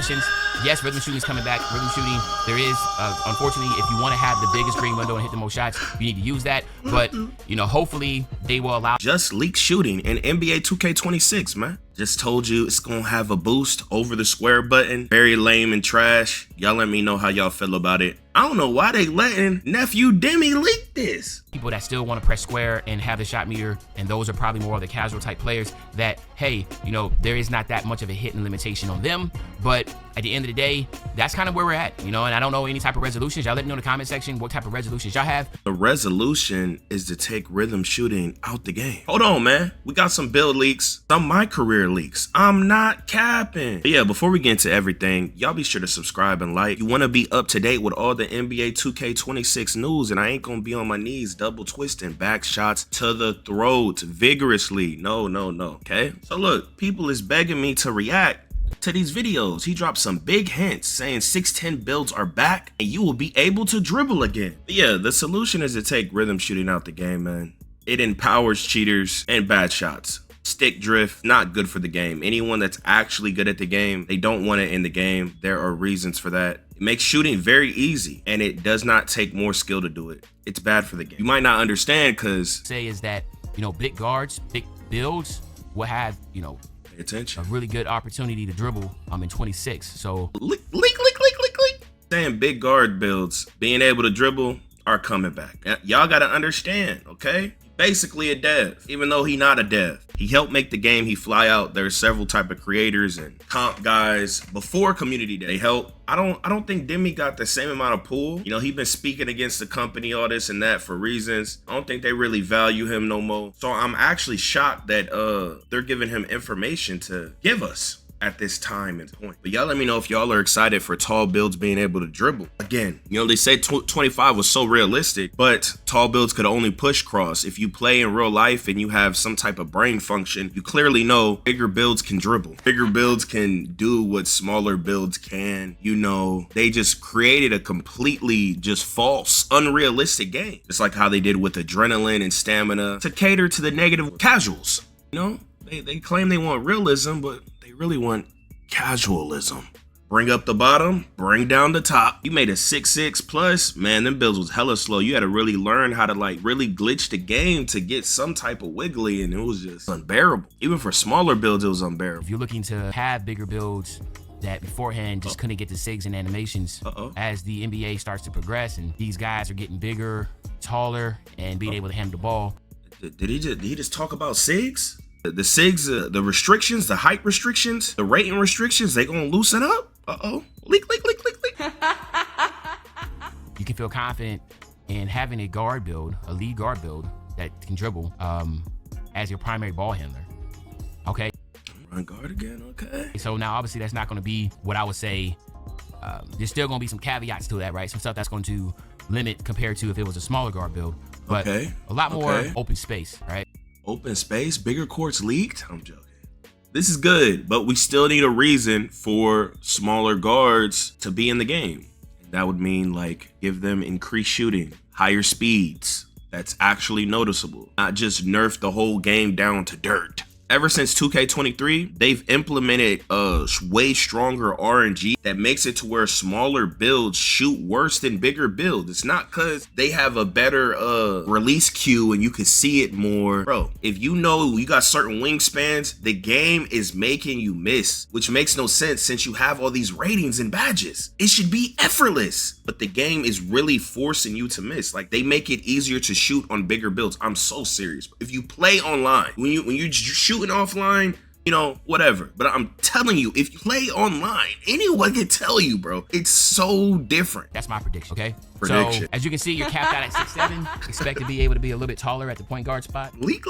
questions. Yes, rhythm shooting is coming back. Rhythm shooting, there is, unfortunately, if you want to have the biggest green window and hit the most shots, you need to use that. But, you know, hopefully they will allow. Just leak shooting in NBA 2K26, man. Just told you it's gonna have a boost over the square button. Very lame and trash. Y'all let me know how y'all feel about it. I don't know why they letting nephew Demi leak this. People that still want to press square and have the shot meter, and those are probably more of the casual type players that, hey, you know, there is not that much of a hitting limitation on them. But at the end of the day, that's kind of where we're at, you know, and I don't know any type of resolutions. Y'all let me know in the comment section what type of resolutions y'all have. The resolution is to take rhythm shooting out the game. Hold on, man. We got some build leaks, some my career leaks. I'm not capping. But yeah, before we get into everything, y'all be sure to subscribe and like. You want to be up to date with all the NBA 2K26 news, and I ain't gonna be on my knees double twisting back shots to the throat vigorously. No, okay? So look, people is begging me to react to these videos. He dropped some big hints saying 610 builds are back and you will be able to dribble again. But yeah, the solution is to take rhythm shooting out the game, man. It empowers cheaters and bad shots. Stick drift, not good for the game. Anyone that's actually good at the game, they don't want it in the game. There are reasons for that. It makes shooting very easy, and it does not take more skill to do it. It's bad for the game. You might not understand because say is that, you know, big guards, big builds will have, you know, pay attention, a really good opportunity to dribble in 26. So leak. Saying big guard builds, being able to dribble are coming back. Y'all gotta understand, okay? Basically a dev, even though he not a dev. He helped make the game. He fly out. There's several type of creators and comp guys before community day. They help. I don't think Demi got the same amount of pull. You know, he been speaking against the company, all this and that for reasons. I don't think they really value him no more. So I'm actually shocked that they're giving him information to give us at this time and point. But y'all let me know if y'all are excited for tall builds being able to dribble. Again, you know, they say 25 was so realistic, but tall builds could only push cross. If you play in real life and you have some type of brain function, you clearly know bigger builds can dribble. Bigger builds can do what smaller builds can. You know, they just created a completely just false, unrealistic game. Just like how they did with adrenaline and stamina to cater to the negative casuals. You know, they claim they want realism, but they really want casualism. Bring up the bottom, bring down the top. You made a 6'6 plus, man, them builds was hella slow. You had to really learn how to like really glitch the game to get some type of wiggly, and it was just unbearable. Even for smaller builds, it was unbearable. If you're looking to have bigger builds that beforehand just couldn't get the SIGs and animations, as the NBA starts to progress and these guys are getting bigger, taller, and being able to handle the ball. Did he just talk about SIGs? The SIGs, the restrictions, the height restrictions, the rating restrictions, they gonna loosen up? Leak. You can feel confident in having a guard build, a lead guard build that can dribble as your primary ball handler. Okay. Run guard again, okay. So now obviously that's not gonna be what I would say. There's still gonna be some caveats to that, right? Some stuff that's going to limit compared to if it was a smaller guard build. But a lot more open space, right? Open space, bigger courts leaked? I'm joking. This is good, but we still need a reason for smaller guards to be in the game. That would mean like give them increased shooting, higher speeds. That's actually noticeable. Not just nerf the whole game down to dirt. Ever since 2K23, they've implemented a way stronger RNG that makes it to where smaller builds shoot worse than bigger builds. It's not because they have a better release queue and you can see it more. Bro, if you know you got certain wingspans, the game is making you miss, which makes no sense since you have all these ratings and badges. It should be effortless, but the game is really forcing you to miss. Like, they make it easier to shoot on bigger builds. I'm so serious. If you play online, when you shooting offline, you know, whatever. But I'm telling you, if you play online, anyone can tell you, bro, it's so different. That's my prediction, okay? So, as you can see, you're capped out at 6'7". Expect to be able to be a little bit taller at the point guard spot. Leak.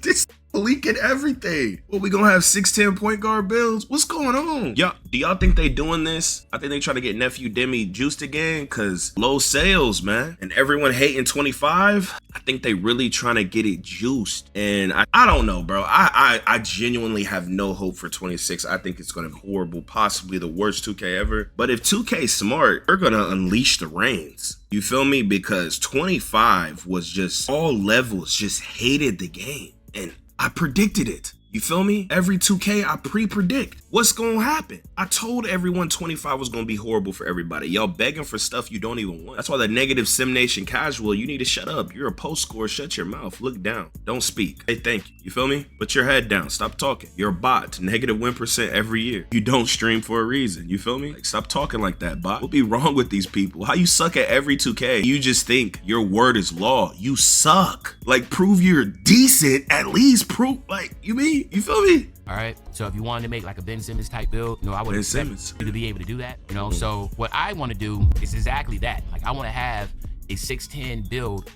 This leaking everything. Well, we gonna have 6'10" point guard builds? What's going on? Do y'all think they doing this? I think they trying to get nephew Demi juiced again because low sales, man. And everyone hating 25. I think they really trying to get it juiced. And I don't know, bro. I genuinely have no hope for 26. I think it's gonna be horrible, possibly the worst 2K ever. But if 2K smart, they're gonna unleash the reins. You feel me? Because 25 was just all levels just hated the game. And I predicted it. You feel me? Every 2K, I pre-predict what's gonna happen. I told everyone 25 was gonna be horrible for everybody. Y'all begging for stuff you don't even want. That's why the negative Sim Nation casual, you need to shut up. You're a post scorer, shut your mouth, look down, don't speak. Hey, thank you. You feel me? Put your head down, stop talking. You're a bot, negative win percent every year. You don't stream for a reason, you feel me? Like, stop talking like that, bot. What be wrong with these people? How you suck at every 2K? You just think your word is law. You suck. Like, prove you're decent, at least prove, like, you feel me? All right. So if you wanted to make like a Ben Simmons type build, you know, I would expect you to be able to do that. You know, so what I want to do is exactly that. Like, I want to have a 6'10" build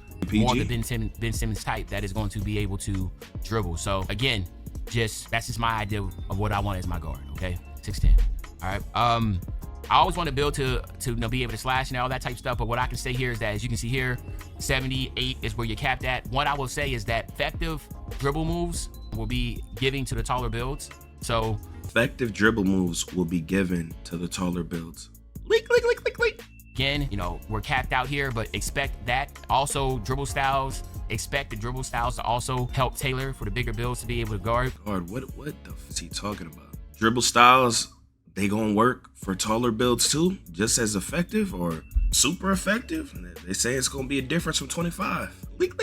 on the Ben Simmons type that is going to be able to dribble. So again, that's just my idea of what I want as my guard. Okay, 6'10". All right. I always want to build to you know, be able to slash and all that type of stuff. But what I can say here is that, as you can see here, 78 is where you're capped at. What I will say is that effective dribble moves will be giving to the taller builds. So effective dribble moves will be given to the taller builds. Leak. Again, you know, we're capped out here, but expect that. Also, dribble styles. Expect the dribble styles to also help tailor for the bigger builds to be able to guard. What the f is he talking about? Dribble styles, they gonna work for taller builds too, just as effective or super effective? They say it's gonna be a difference from 25. Leak.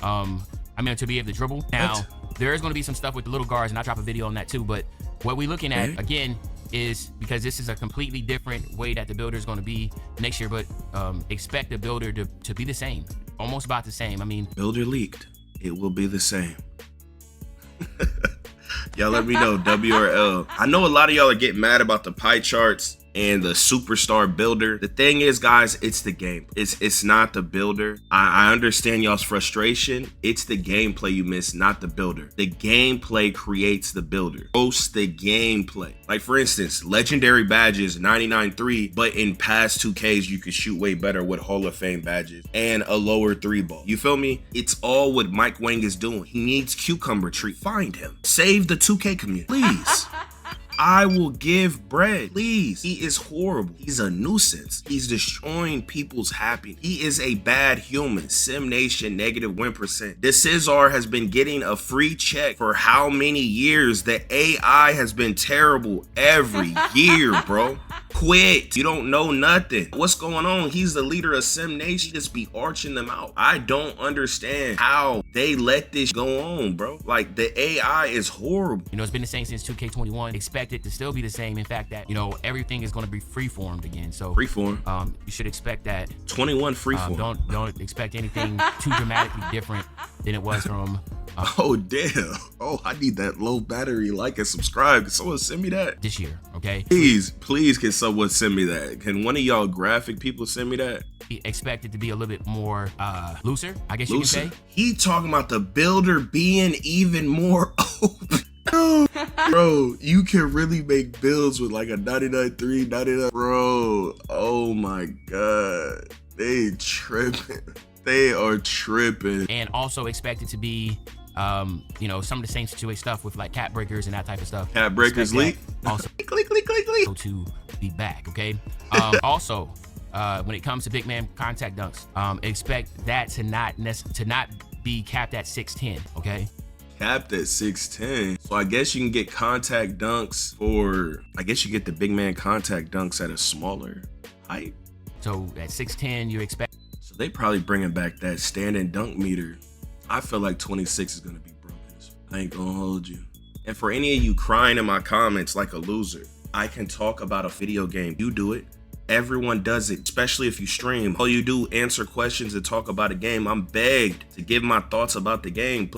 I mean, to be able to dribble. Now, there is gonna be some stuff with the little guards, and I'll drop a video on that too, but what we're looking at, again, is because this is a completely different way that the builder is going to be next year, but expect the builder to be the same, almost about the same. I mean, builder leaked, it will be the same. Y'all let me know, W or L. I know a lot of y'all are getting mad about the pie charts and the superstar builder. The thing is, guys, it's the game. It's not the builder. I understand y'all's frustration. It's the gameplay you miss, not the builder. The gameplay creates the builder. Post the gameplay. Like, for instance, legendary badges 99.3, but in past 2Ks you can shoot way better with Hall of Fame badges and a lower 3-ball. You feel me? It's all what Mike Wang is doing. He needs cucumber tree. Find him. Save the 2K community, please. I will give bread, please. He is horrible. He's a nuisance. He's destroying people's happiness. He is a bad human. Sim Nation, negative win percent. The Scissor has been getting a free check for how many years? The AI has been terrible every year, bro. Quit. You don't know nothing. What's going on? He's the leader of Sim Nation. Just be arching them out. I don't understand how they let this go on, bro. Like, the AI is horrible. You know, it's been the same since 2K21. Expect it to still be the same. In fact, that, you know, everything is going to be freeformed again. So freeform. You should expect that. 21 freeform. Don't expect anything too dramatically different than it was from. Oh damn! Oh, I need that low battery. Like and subscribe. Can someone send me that this year? Okay. Please, can someone send me that? Can one of y'all graphic people send me that? Expect it to be a little bit more looser, I guess you can say. He talking about the builder being even more open. Bro, you can really make builds with like a 99.3, 99. Bro, oh my god, they tripping. They are tripping. And also expect it to be, you know, some of the same situation stuff with like cap breakers and that type of stuff. Cap breakers leak. Also, click. To be back, okay. Also, when it comes to big man contact dunks, expect that to not be capped at 6'10", okay. Capped at 6'10". So I guess you can get contact dunks for. I guess you get the big man contact dunks at a smaller height. So at 6'10", you expect. So they probably bringing back that standing dunk meter. I feel like 26 is gonna be broken. I ain't gonna hold you. And for any of you crying in my comments like a loser, I can talk about a video game. You do it. Everyone does it, especially if you stream. All you do, answer questions and talk about a game. I'm begged to give my thoughts about the game.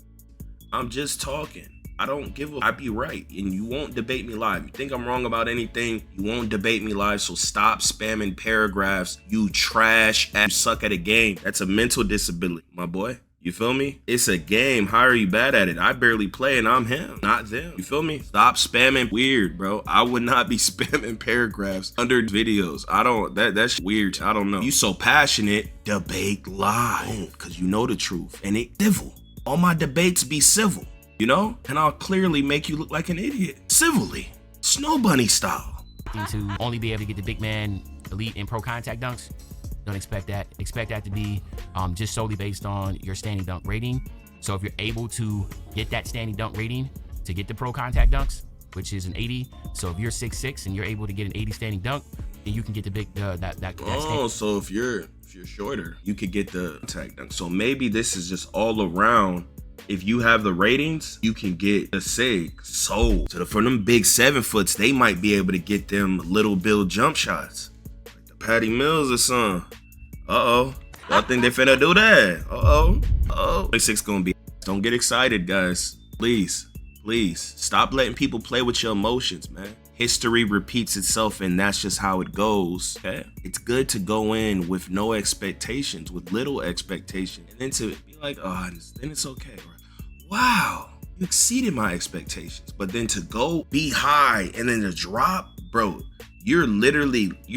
I'm just talking. I don't give a. I be right, and you won't debate me live. You think I'm wrong about anything, you won't debate me live, so stop spamming paragraphs. You trash ass, you suck at a game. That's a mental disability, my boy. You feel me? It's a game. How are you bad at it? I barely play and I'm him, not them. You feel me? Stop spamming weird, bro. I would not be spamming paragraphs under videos. I don't, that's weird. I don't know. You so passionate, debate live, because you know the truth. And it civil. All my debates be civil. You know, and I'll clearly make you look like an idiot. Civilly. Snow Bunny style. To only be able to get the big man elite and pro contact dunks. Don't expect that. Expect that to be just solely based on your standing dunk rating. So if you're able to get that standing dunk rating to get the pro contact dunks, which is an 80. So if you're 6'6" and you're able to get an 80 standing dunk, then you can get the big so if you're shorter, you could get the contact dunk. So maybe this is just all around. If you have the ratings, you can get the sig. So for them big 7-foots, they might be able to get them little build jump shots, like the Patty Mills or something. I think they finna do that. 26 gonna be. Don't get excited, guys. Please stop letting people play with your emotions, man. History repeats itself, and that's just how it goes. Okay? It's good to go in with no expectations, with little expectations, and then to be like, then it's okay. Wow, you exceeded my expectations. But then to go be high and then to drop, bro, you're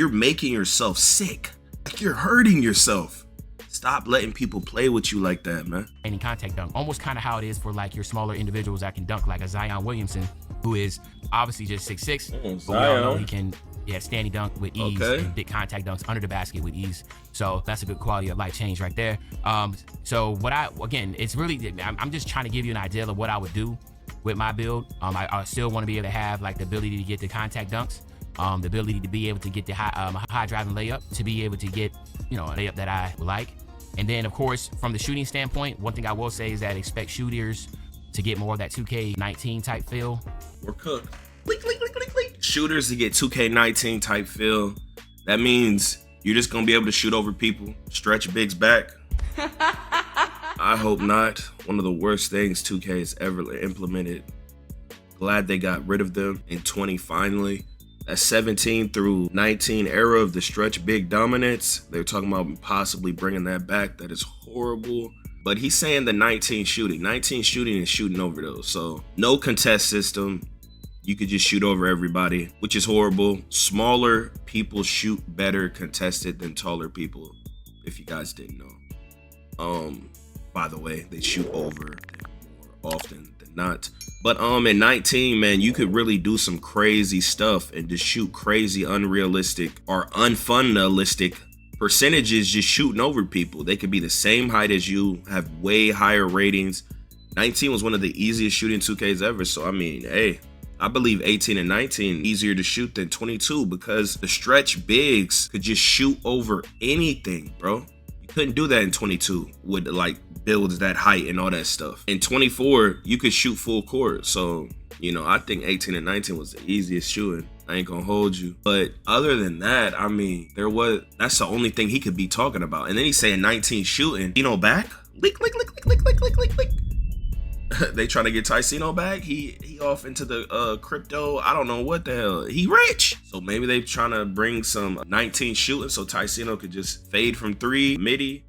making yourself sick. Like you're hurting yourself. Stop letting people play with you like that, man. Any contact dunk, almost kind of how it is for like your smaller individuals that can dunk, like a Zion Williamson, who is obviously just 6'6", but we all know he can standing dunk with ease and big contact dunks under the basket with ease. So that's a good quality of life change right there. So it's really, I'm just trying to give you an idea of what I would do with my build. I still want to be able to have like the ability to get the contact dunks, the ability to be able to get the high driving layup, to be able to get, a layup that I like. And then of course, from the shooting standpoint, one thing I will say is that expect shooters to get more of that 2K19 type feel. We're cooked. Shooters to get 2K19 type feel. That means you're just gonna be able to shoot over people, stretch bigs back. I hope not. One of the worst things 2K has ever implemented. Glad they got rid of them in 20 finally. That 17 through 19 era of the stretch big dominance, they're talking about possibly bringing that back. That is horrible. But he's saying the 19 shooting. 19 shooting is shooting over those. So no contest system. You could just shoot over everybody, which is horrible. Smaller people shoot better contested than taller people, if you guys didn't know. By the way, they shoot over more often than not. But in 19, man, you could really do some crazy stuff and just shoot crazy, unrealistic or unfunalistic percentages just shooting over people. They could be the same height as you, have way higher ratings. 19 was one of the easiest shooting 2Ks ever. So, I mean, hey, I believe 18 and 19 easier to shoot than 22 because the stretch bigs could just shoot over anything, bro. You couldn't do that in 22 with like builds that height and all that stuff. In 24, you could shoot full court. So, I think 18 and 19 was the easiest shooting. I ain't gonna hold you. But other than that, I mean, that's the only thing he could be talking about. And then he's saying 19 shooting. Back? Leak. They trying to get Ticino back. He off into the crypto. I don't know what the hell. He rich. So maybe they trying to bring some 19 shooting so Ticino could just fade from 3 midi.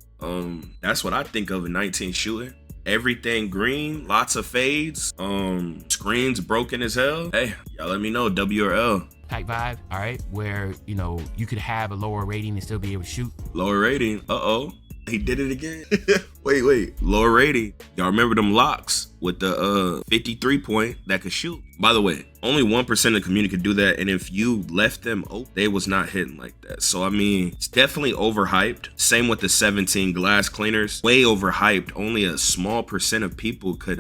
That's what I think of in 19 shooting. Everything green, lots of fades, screens broken as hell. Hey, y'all let me know, W or L. Type vibe, all right, where, you could have a lower rating and still be able to shoot. Lower rating, he did it again. Wait, lower rating. Y'all remember them locks with the 53 point that could shoot? By the way, only 1% of the community could do that, and if you left them open, they was not hitting like that. So I mean, it's definitely overhyped. Same with the 17 glass cleaners, way overhyped. Only a small percent of people could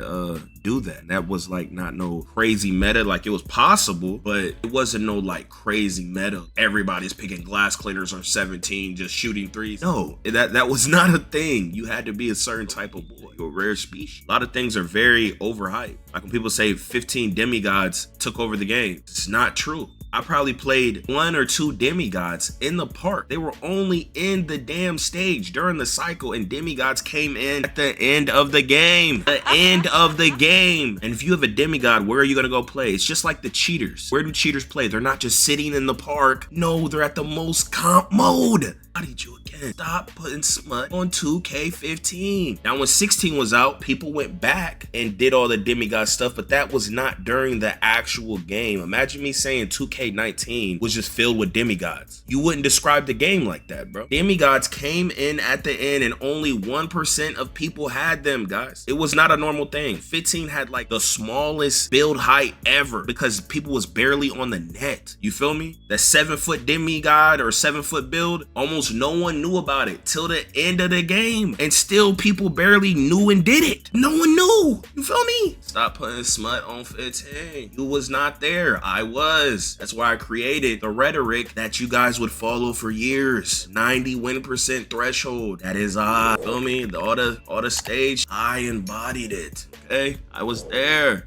do that. That was like not no crazy meta. Like it was possible, but it wasn't no like crazy meta. Everybody's picking glass cleaners on 17, just shooting threes. No, that was not a thing. You had to be a certain type of boy, a rare species. A lot of things are very overhyped. Like when people say 15 demigods took over the game, it's not true. I probably played 1 or 2 demigods in the park. They were only in the damn stage during the cycle, and demigods came in at the end of the game. The end of the game. And if you have a demigod, where are you gonna go play? It's just like the cheaters. Where do cheaters play? They're not just sitting in the park. No, they're at the most comp mode. How did you again? Stop putting smut on 2K15. Now when 16 was out, people went back and did all the demigod stuff, but that was not during the actual game. Imagine me saying 2K 2K19 was just filled with demigods. You wouldn't describe the game like that, bro. Demigods came in at the end and only 1% of people had them, guys. It was not a normal thing. 15 had like the smallest build height ever because people was barely on the net. You feel me? That 7-foot demigod or 7-foot build, almost no one knew about it till the end of the game. And still people barely knew and did it. No one knew. You feel me? Stop putting smut on 15. You was not there. I was. That's why I created the rhetoric that you guys would follow for years. 90 win percent threshold. That is I. Feel me? All the stage, I embodied it. Okay? I was there.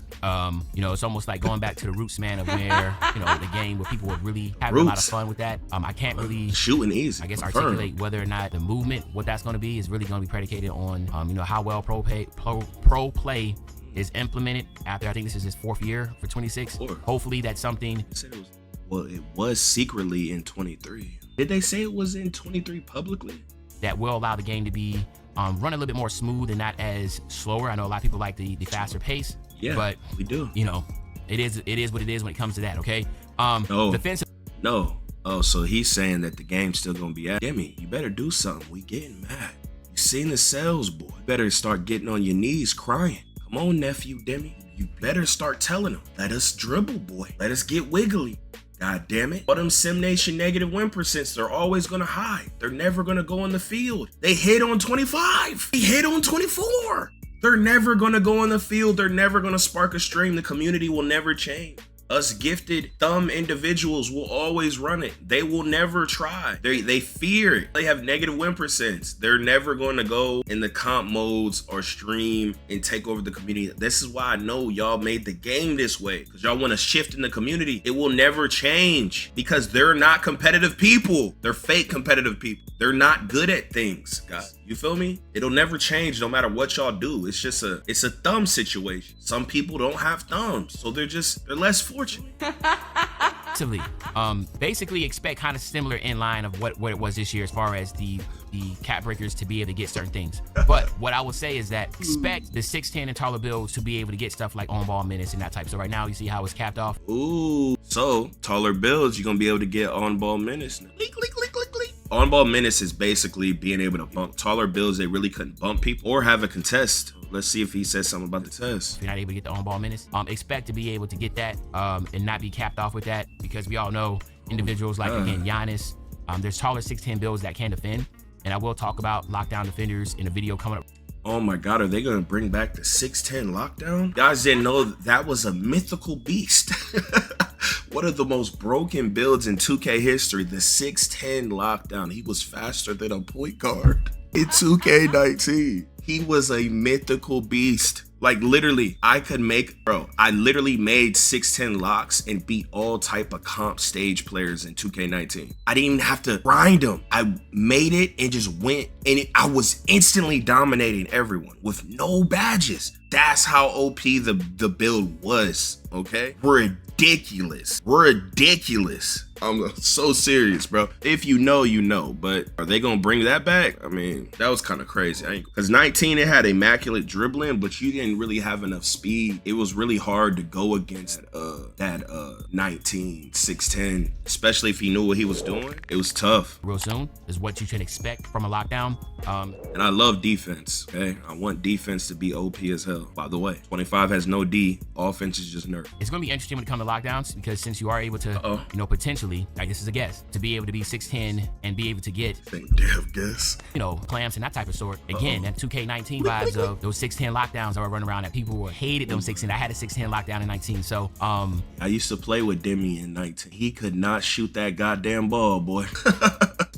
You know, it's almost like going back to the roots, man, of where, you know, the game where people were really having a lot of fun with that. I can't really shooting easy. I guess articulate whether or not the movement, what that's going to be, is really going to be predicated on, you know, how well pro play is implemented after, I think this is his 4th year for 26. Hopefully that's something. It was secretly in 23. Did they say it was in 23 publicly? That will allow the game to be run a little bit more smooth and not as slower. I know a lot of people like the faster pace. Yeah, but we do. You know, it is what it is when it comes to that. Okay. Defensive. No. Oh, so he's saying that the game's still gonna be at Demi. You better do something. We getting mad. You seen the sales, boy. You better start getting on your knees crying. Come on, nephew Demi. You better start telling them. Let us dribble, boy. Let us get wiggly. God damn it. All them Sim Nation negative win percents, they're always gonna hide. They're never gonna go on the field. They hit on 25. They hit on 24. They're never gonna go on the field. They're never gonna spark a stream. The community will never change. Us gifted thumb individuals will always run it. They will never try. They fear it. They have negative win percents. They're never going to go in the comp modes or stream and take over the community. This is why I know y'all made the game this way, because y'all want to shift in the community. It will never change because they're not competitive people. They're fake competitive people. They're not good at things, guys. You feel me? It'll never change no matter what y'all do. It's just it's a thumb situation. Some people don't have thumbs, so they're less fortunate. Basically expect kind of similar in line of what it was this year as far as the cap breakers to be able to get certain things. But what I will say is that expect the 6'10" and taller builds to be able to get stuff like on-ball minutes and that type. So right now you see how it's capped off. Ooh, so taller builds, you're gonna be able to get on-ball minutes now. On-ball minutes is basically being able to bump. Taller builds, they really couldn't bump people or have a contest. Let's see if he says something about the test. If you're not able to get the on-ball minutes, expect to be able to get that and not be capped off with that, because we all know individuals like, again, Giannis, there's taller 6'10" builds that can defend. And I will talk about lockdown defenders in a video coming up. Oh my God, are they gonna bring back the 6'10" lockdown? Guys didn't know that was a mythical beast. One of the most broken builds in 2K history, the 6'10" lockdown. He was faster than a point guard in 2K19. He was a mythical beast. Like literally, I literally made 6'10" locks and beat all type of comp stage players in 2K19. I didn't even have to grind them. I made it and just went, and I was instantly dominating everyone with no badges. That's how OP the build was, okay? Ridiculous. I'm so serious, bro. If you know, you know. But are they gonna bring that back? I mean, that was kind of crazy. Because 19, it had immaculate dribbling, but you didn't really have enough speed. It was really hard to go against that 19, 6'10", especially if he knew what he was doing. It was tough. Real soon is what you can expect from a lockdown. And I love defense, okay? I want defense to be OP as hell. By the way, 25 has no D. Offense is just nerf. It's gonna be interesting when it comes to lockdowns, because since you are able to, you know, potentially, like this is a guess, to be able to be 6'10" and be able to get, damn guess, you know, clamps and that type of sort. Again, that 2K19 vibes of those 6'10" lockdowns that were running around that people hated them 6'10". I had a 6'10" lockdown in 19, so I used to play with Demi in 19. He could not shoot that goddamn ball, boy.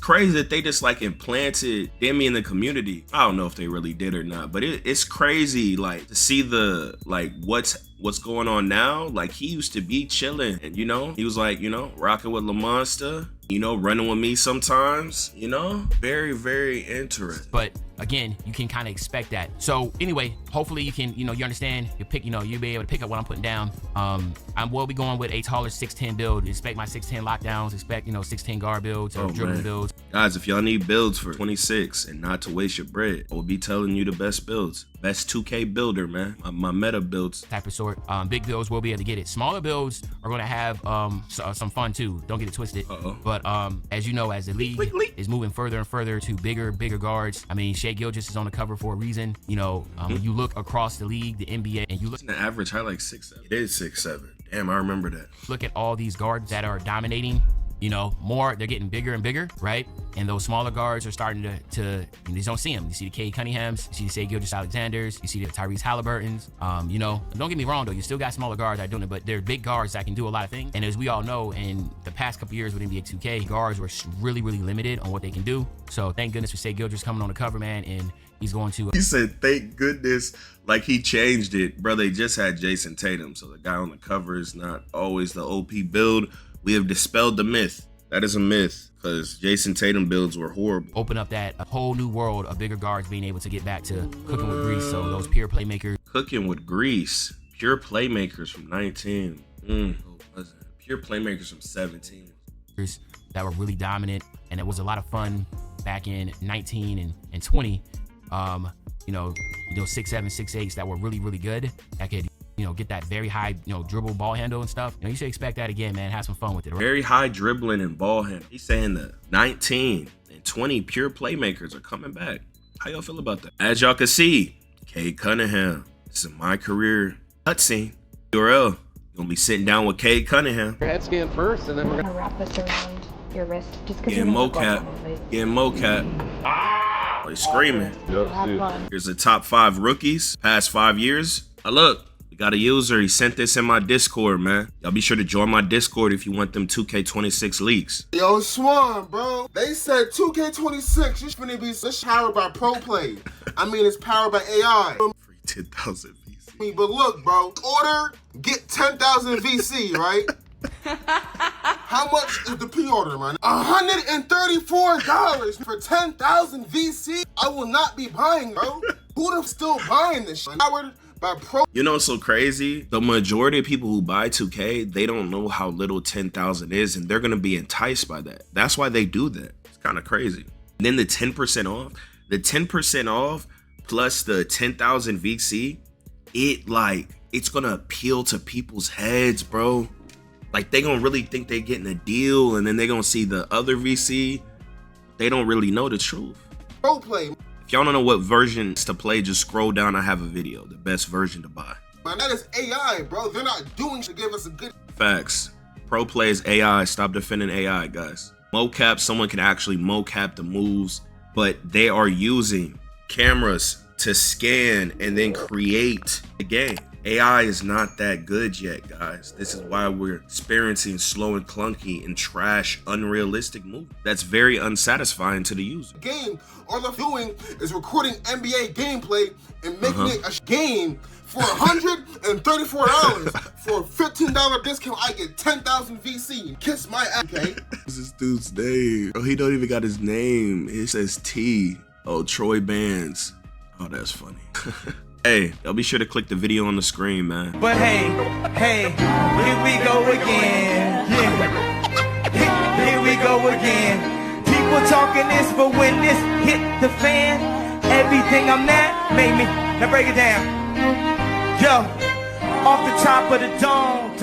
Crazy that they just like implanted Demi in the community. I don't know if they really did or not, but it's crazy like to see the like what's going on now. Like he used to be chilling, and you know, he was like, you know, rocking with La Monster, you know, running with me sometimes, you know, very, very interesting. But again, you can kind of expect that. So anyway, hopefully you can, you know, you understand, you'll be able to pick up what I'm putting down. I will be going with a taller 6'10" build. Expect my 6'10" lockdowns, expect, you know, 6'10" guard builds or dribbling builds. Guys, if y'all need builds for 26 and not to waste your bread, I will be telling you the best builds. Best 2K builder, man. My meta builds. Type of sort. short. Big builds will be able to get it. Smaller builds are going to have some fun too. Don't get it twisted. But as you know, as the league is moving further and further to bigger guards. I mean, Shai Gilgeous is on the cover for a reason. You know, when you look across the league, the NBA, and you look. The average height like 6'7". It is 6'7". Damn, I remember that. Look at all these guards that are dominating. You know, they're getting bigger and bigger, right? And those smaller guards are starting to you just don't see them. You see the Cade Cunninghams, you see the Shai Gilgeous-Alexanders, you see the Tyrese Halliburtons. You know, don't get me wrong though, you still got smaller guards that are doing it, but they're big guards that can do a lot of things. And as we all know, in the past couple years with NBA 2K, guards were really limited on what they can do. So thank goodness for Shai Gilgeous coming on the cover, man, and he's going to. He said, "Thank goodness," like he changed it, bro. They just had Jason Tatum, so the guy on the cover is not always the OP build. We have dispelled the myth. That is a myth, because Jason Tatum builds were horrible. Open up that whole new world of bigger guards being able to get back to cooking with grease. So those pure playmakers. Cooking with grease. Pure playmakers from 19. Pure playmakers from 17. That were really dominant, and it was a lot of fun back in 19 and 20. You know, 6'7", 6'8" that were really good. That could, get that very high, dribble, ball handle and stuff. You should expect that again, man. Have some fun with it. Right? Very high dribbling and ball handle. He's saying the 19 and 20 pure playmakers are coming back. How y'all feel about that? As y'all can see, Cade Cunningham. This is my career cutscene. URL. You're gonna be sitting down with Cade Cunningham. Your head scan first, and then we're gonna wrap this around your wrist. Just getting mocap. Getting mocap. Oh, he's screaming. Here's the top 5 rookies past 5 years. Look. Got a user, he sent this in my Discord, man. Y'all be sure to join my Discord if you want them 2K26 leaks. Yo, Swan, bro. They said 2K26 is finna be powered by pro play. I mean, it's powered by AI. Free 10,000 VC. But look, bro. Order, get 10,000 VC, right? How much is the pre-order, man? $134 for 10,000 VC? I will not be buying, bro. Who the still buying this shit? You know what's so crazy? The majority of people who buy 2K, they don't know how little 10,000 is, and they're gonna be enticed by that. That's why they do that. It's kind of crazy. And then the 10% off, plus the 10,000 VC, it's gonna appeal to people's heads, bro. Like they gonna really think they're getting a deal, and then they gonna see the other VC. They don't really know the truth. Pro play. If y'all don't know what version to play, just scroll down. I have a video, the best version to buy. Man, that is AI, bro. They're not doing to give us a good. Facts. Pro play is AI. Stop defending AI, guys. Mocap, someone can actually mocap the moves, but they are using cameras to scan and then create the game. AI is not that good yet, guys. This is why we're experiencing slow and clunky and trash, unrealistic moves. That's very unsatisfying to the user. Game, all they're doing is recording NBA gameplay and making it a game for $134. For a $15 discount, I get 10,000 VC. Kiss my ass, okay? What's this dude's name? Oh, he don't even got his name. It says T. Oh, Troy Bands. Oh, that's funny. Hey, y'all be sure to click the video on the screen, man. But hey, here we go again. Yeah. Here we go again. People talking this, but when this hit the fan, everything I'm at made me. Now break it down. Yo, off the top of the dome.